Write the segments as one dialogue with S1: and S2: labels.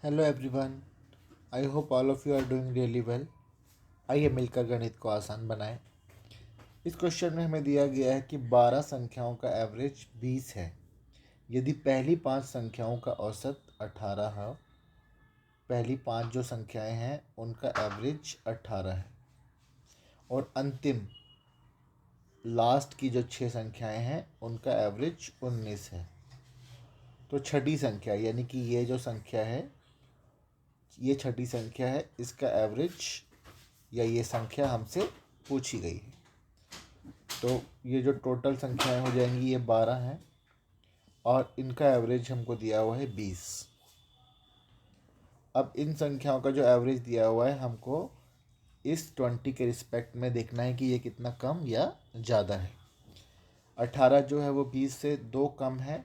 S1: Hello everyone. I hope all of you are doing really well. आइए मिलकर गणित को आसान बनाएं। इस क्वेश्चन में हमें दिया गया है कि 12 संख्याओं का एवरेज 20 है यदि पहली 5 संख्याओं का औसत 18 है। पहली 5 जो संख्याएं हैं उनका एवरेज 18 है और अंतिम लास्ट की जो 6 संख्याएं हैं उनका एवरेज 19 है। तो छठी संख्या यानी कि ये जो संख्या है, ये छठी संख्या है, इसका एवरेज या ये संख्या हमसे पूछी गई है। तो ये जो टोटल संख्याएं हो जाएंगी ये 12 हैं और इनका एवरेज हमको दिया हुआ है 20। अब इन संख्याओं का जो एवरेज दिया हुआ है हमको इस 20 के रिस्पेक्ट में देखना है कि ये कितना कम या ज़्यादा है। 18 जो है वो 20 से 2 कम है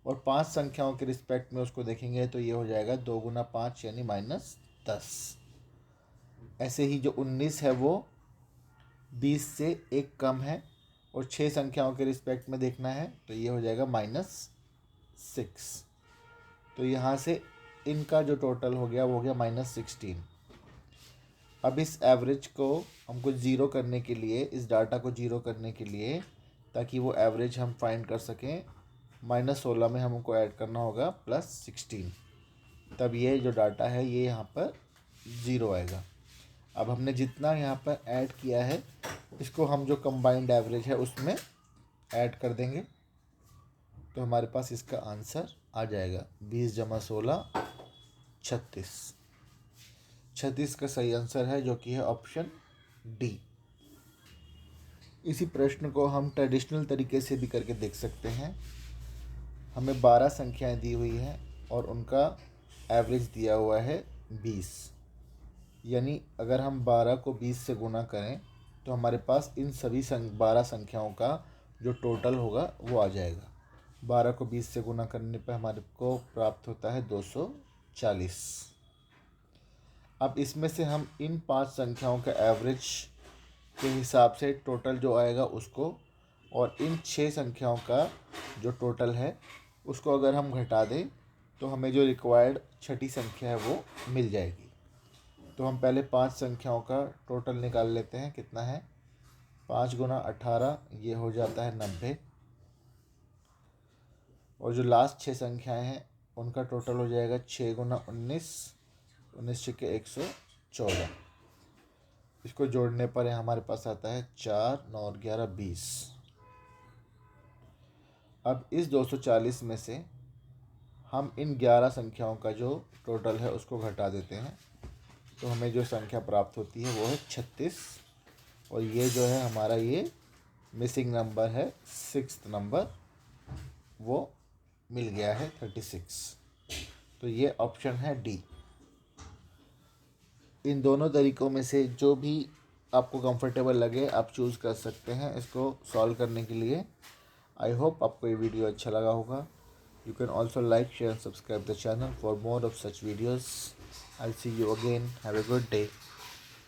S1: और 5 संख्याओं के रिस्पेक्ट में उसको देखेंगे तो ये हो जाएगा 2 गुना 5 यानी -10। ऐसे ही जो 19 है वो 20 से 1 कम है और 6 संख्याओं के रिस्पेक्ट में देखना है तो ये हो जाएगा -6। तो यहाँ से इनका जो टोटल हो गया वो हो गया -16। अब इस एवरेज को हमको ज़ीरो करने के लिए, इस डाटा को ज़ीरो करने के लिए, ताकि वो एवरेज हम फाइंड कर सकें, -16 में हमको ऐड करना होगा +16। तब ये जो डाटा है ये यहाँ पर ज़ीरो आएगा। अब हमने जितना यहाँ पर ऐड किया है इसको हम जो कंबाइंड एवरेज है उसमें ऐड कर देंगे तो हमारे पास इसका आंसर आ जाएगा 20 + 16 36। 36 का सही आंसर है जो कि है ऑप्शन डी। इसी प्रश्न को हम ट्रेडिशनल तरीके से भी करके देख सकते हैं। हमें 12 संख्याएं दी हुई हैं और उनका एवरेज दिया हुआ है 20। यानी अगर हम 12 को 20 से गुना करें तो हमारे पास इन सभी 12 संख्याओं का जो टोटल होगा वो आ जाएगा। 12 को 20 से गुना करने पर हमारे को प्राप्त होता है 240। अब इसमें से हम इन 5 संख्याओं का एवरेज के हिसाब से टोटल जो आएगा उसको, और इन 6 संख्याओं का जो टोटल है उसको अगर हम घटा दें तो हमें जो रिक्वायर्ड छठी संख्या है वो मिल जाएगी। तो हम पहले 5 संख्याओं का टोटल निकाल लेते हैं। कितना है? 5 गुना 18 ये हो जाता है 90। और जो लास्ट 6 संख्याएं हैं उनका टोटल हो जाएगा 6 गुना 19, 19 छक्के 114। इसको जोड़ने पर हमारे पास आता है 4, 9 और 11 20। अब इस 240 में से हम इन 11 संख्याओं का जो टोटल है उसको घटा देते हैं तो हमें जो संख्या प्राप्त होती है वो है 36। और ये जो है हमारा ये मिसिंग नंबर है, 6th नंबर, वो मिल गया है 36। तो ये ऑप्शन है डी। इन दोनों तरीक़ों में से जो भी आपको कंफर्टेबल लगे आप चूज़ कर सकते हैं इसको सॉल्व करने के लिए। आई होप आपको ये वीडियो अच्छा लगा होगा। You can also like, share and subscribe the channel for more of such videos. I'll see you again. Have a good day.